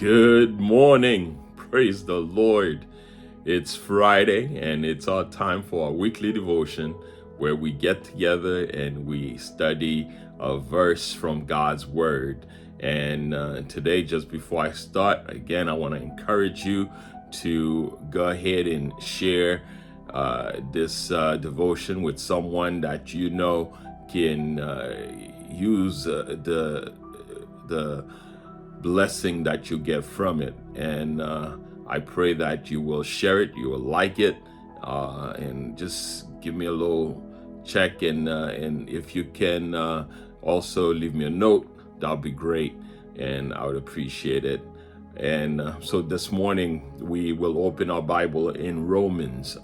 Good morning. Praise the Lord. It's Friday and it's our time for our weekly devotion where we get together and we study a verse from God's Word. And today, just before I start, again, I want to encourage you to go ahead and share this devotion with someone that you know can use the blessing that you get from it. And I pray that you will share it, you will like it, and just give me a little check. And if you can also leave me a note, that'll be great, and I would appreciate it. And so this morning we will open our Bible in Romans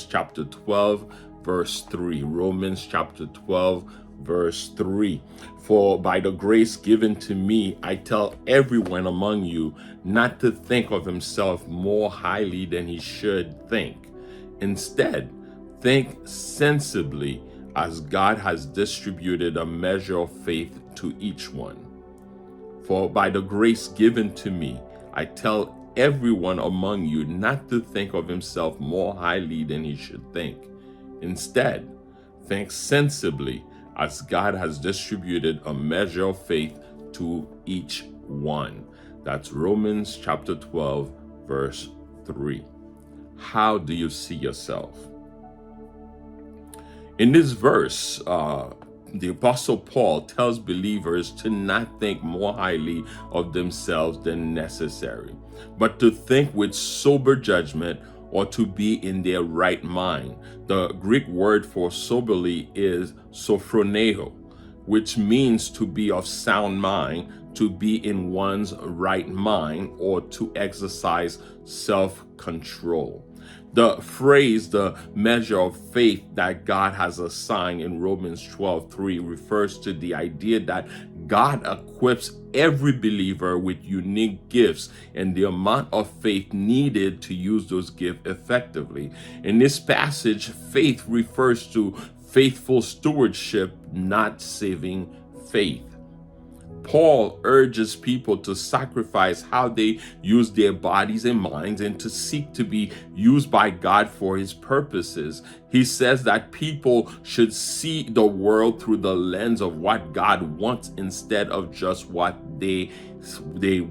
chapter 12, verse 3. Romans chapter 12, verse 3. For by the grace given to me, I tell everyone among you not to think of himself more highly than he should think. Instead, think sensibly, as God has distributed a measure of faith to each one. For by the grace given to me, I tell everyone among you not to think of himself more highly than he should think. Instead, think sensibly, as God has distributed a measure of faith to each one. That's Romans chapter 12, verse 3. How do you see yourself? In this verse, the Apostle Paul tells believers to not think more highly of themselves than necessary, but to think with sober judgment, or to be in their right mind. The Greek word for soberly is sophroneo, which means to be of sound mind, to be in one's right mind, or to exercise self-control. The phrase, the measure of faith that God has assigned in Romans 12:3 refers to the idea that God equips every believer with unique gifts and the amount of faith needed to use those gifts effectively. In this passage, faith refers to faithful stewardship, not saving faith. Paul urges people to sacrifice how they use their bodies and minds and to seek to be used by God for his purposes. He says that people should see the world through the lens of what God wants instead of just what they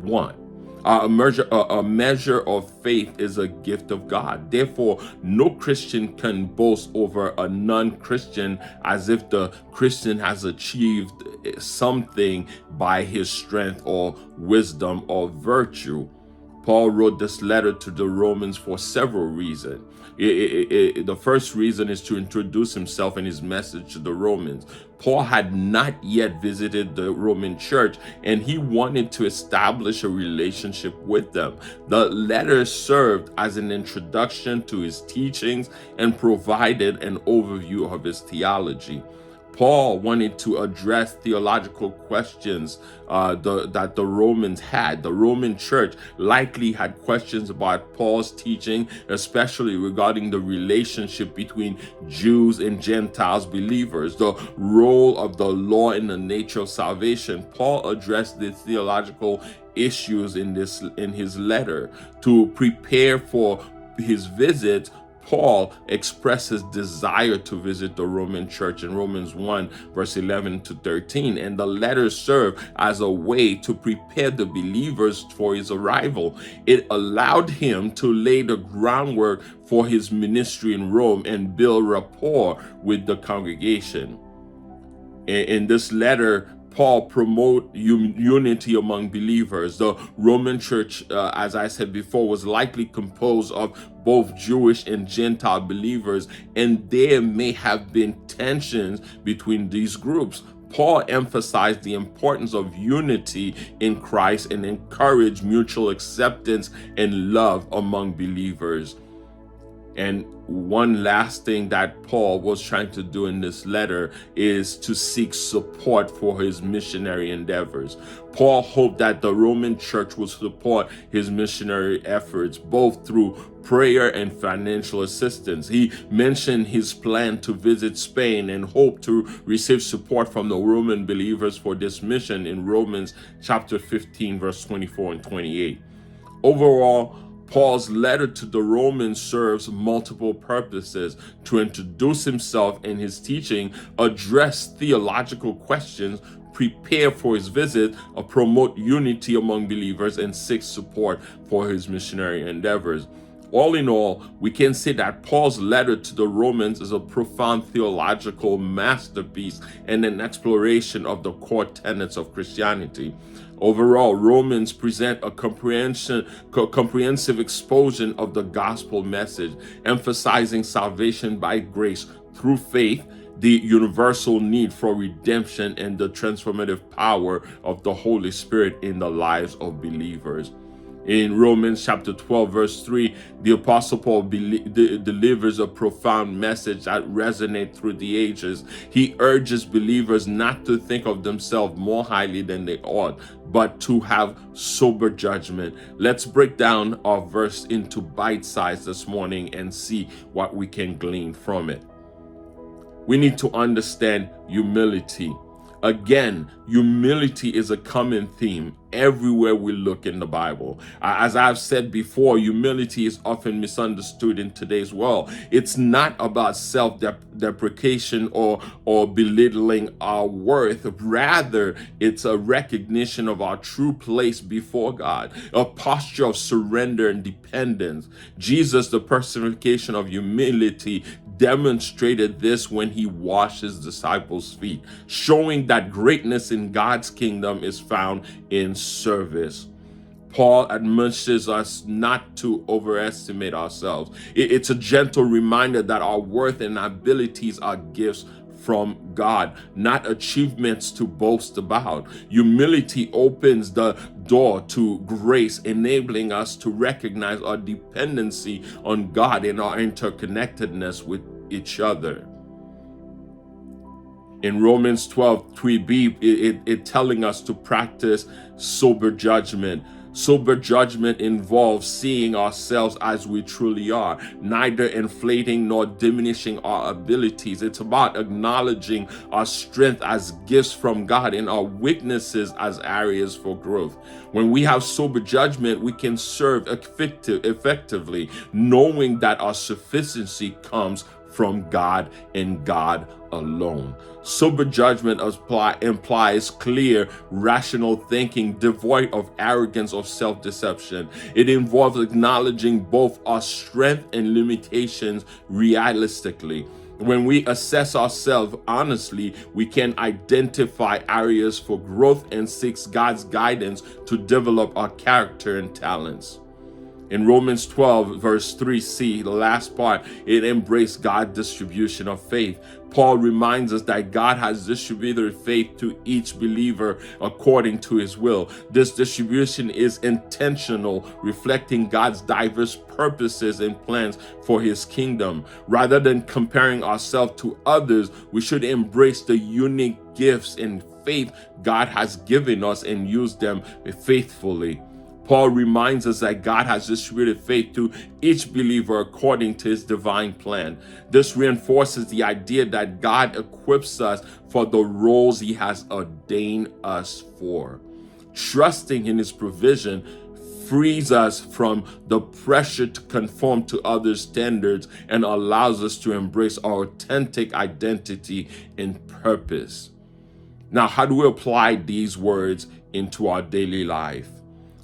want. A measure of faith is a gift of God. Therefore, no Christian can boast over a non-Christian as if the Christian has achieved something by his strength or wisdom or virtue. Paul wrote this letter to the Romans for several reasons. The first reason is to introduce himself and his message to the Romans. Paul had not yet visited the Roman church, and he wanted to establish a relationship with them. The letter served as an introduction to his teachings and provided an overview of his theology. Paul wanted to address theological questions that the Romans had. The Roman church likely had questions about Paul's teaching, especially regarding the relationship between Jews and Gentiles believers, the role of the law in the nature of salvation. Paul addressed the theological issues in his letter. To prepare for his visit, Paul expressed his desire to visit the Roman church in Romans 1, verse 11 to 13, and the letter served as a way to prepare the believers for his arrival. It allowed him to lay the groundwork for his ministry in Rome and build rapport with the congregation. In this letter, Paul promoted unity among believers. The Roman church, as I said before, was likely composed of both Jewish and Gentile believers, and there may have been tensions between these groups. Paul emphasized the importance of unity in Christ and encouraged mutual acceptance and love among believers. And one last thing that Paul was trying to do in this letter is to seek support for his missionary endeavors. Paul hoped that the Roman church would support his missionary efforts, both through prayer and financial assistance. He mentioned his plan to visit Spain and hoped to receive support from the Roman believers for this mission in Romans chapter 15, verse 24 and 28. Overall, Paul's letter to the Romans serves multiple purposes: to introduce himself and his teaching, address theological questions, prepare for his visit, promote unity among believers, and seek support for his missionary endeavors. All in all, we can say that Paul's letter to the Romans is a profound theological masterpiece and an exploration of the core tenets of Christianity. Overall, Romans present a comprehensive exposition of the gospel message, emphasizing salvation by grace through faith, the universal need for redemption, and the transformative power of the Holy Spirit in the lives of believers. In Romans chapter 12, verse 3, the Apostle Paul delivers a profound message that resonates through the ages. He urges believers not to think of themselves more highly than they ought, but to have sober judgment. Let's break down our verse into bite size this morning and see what we can glean from it. We need to understand humility. Again, humility is a common theme everywhere we look in the Bible. As I've said before, humility is often misunderstood in today's world. It's not about self-deprecation or belittling our worth. Rather, it's a recognition of our true place before God, a posture of surrender and dependence. Jesus, the personification of humility, demonstrated this when he washed his disciples' feet, showing that greatness in God's kingdom is found in service. Paul admonishes us not to overestimate ourselves. It's a gentle reminder that our worth and abilities are gifts from God, not achievements to boast about. Humility opens the door to grace, enabling us to recognize our dependency on God and our interconnectedness with each other. In Romans 12:3b, it telling us to practice sober judgment. Sober judgment involves seeing ourselves as we truly are, neither inflating nor diminishing our abilities. It's about acknowledging our strength as gifts from God and our weaknesses as areas for growth. When we have sober judgment, we can serve effectively, knowing that our sufficiency comes from God and God alone. Sober judgment implies clear, rational thinking, devoid of arrogance or self-deception. It involves acknowledging both our strength and limitations realistically. When we assess ourselves honestly, we can identify areas for growth and seek God's guidance to develop our character and talents. In Romans 12, verse 3c, the last part, it embraced God's distribution of faith. Paul reminds us that God has distributed faith to each believer according to his will. This distribution is intentional, reflecting God's diverse purposes and plans for his kingdom. Rather than comparing ourselves to others, we should embrace the unique gifts and faith God has given us and use them faithfully. Paul reminds us that God has distributed faith to each believer according to his divine plan. This reinforces the idea that God equips us for the roles he has ordained us for. Trusting in his provision frees us from the pressure to conform to others' standards and allows us to embrace our authentic identity and purpose. Now, how do we apply these words into our daily life?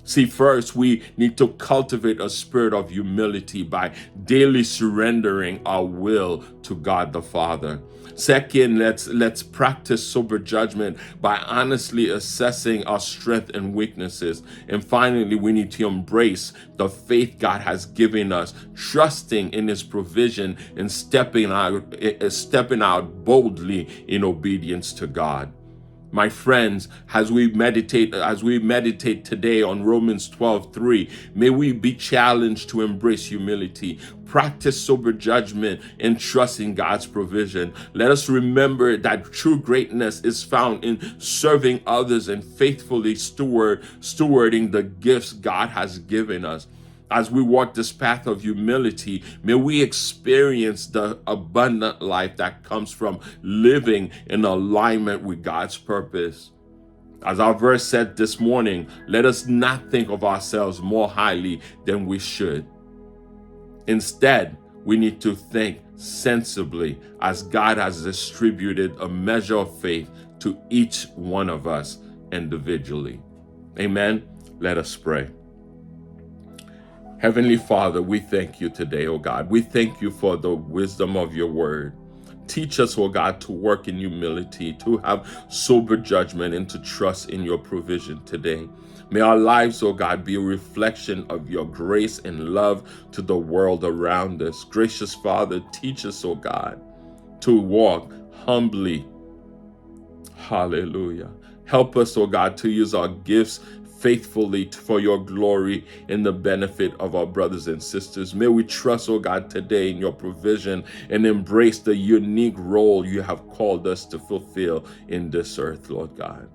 See, first, we need to cultivate a spirit of humility by daily surrendering our will to God the Father. Second, let's practice sober judgment by honestly assessing our strengths and weaknesses. And finally, we need to embrace the faith God has given us, trusting in his provision and stepping out boldly in obedience to God. My friends, as we meditate today on Romans 12:3, may we be challenged to embrace humility, practice sober judgment, and trust in God's provision. Let us remember that true greatness is found in serving others and faithfully stewarding the gifts God has given us. As we walk this path of humility, may we experience the abundant life that comes from living in alignment with God's purpose. As our verse said this morning, let us not think of ourselves more highly than we should. Instead, we need to think sensibly, as God has distributed a measure of faith to each one of us individually. Amen. Let us pray. Heavenly Father, we thank you today, oh God. We thank you for the wisdom of your word. Teach us, oh God, to work in humility, to have sober judgment, and to trust in your provision today. May our lives, oh God, be a reflection of your grace and love to the world around us. Gracious Father, teach us, oh God, to walk humbly. Hallelujah. Help us, oh God, to use our gifts faithfully for your glory and the benefit of our brothers and sisters. May we trust, oh God, today in your provision and embrace the unique role you have called us to fulfill in this earth, Lord God.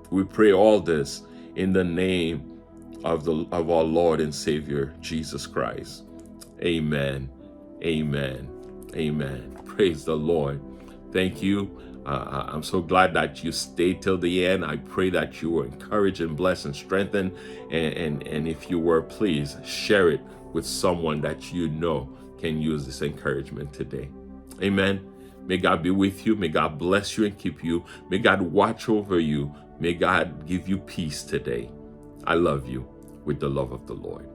We pray all this in the name of our Lord and Savior, Jesus Christ. Amen. Amen. Amen. Praise the Lord. Thank you. I'm so glad that you stayed till the end. I pray that you were encouraged and blessed and strengthened. And if you were, please share it with someone that you know can use this encouragement today. Amen. May God be with you. May God bless you and keep you. May God watch over you. May God give you peace today. I love you with the love of the Lord.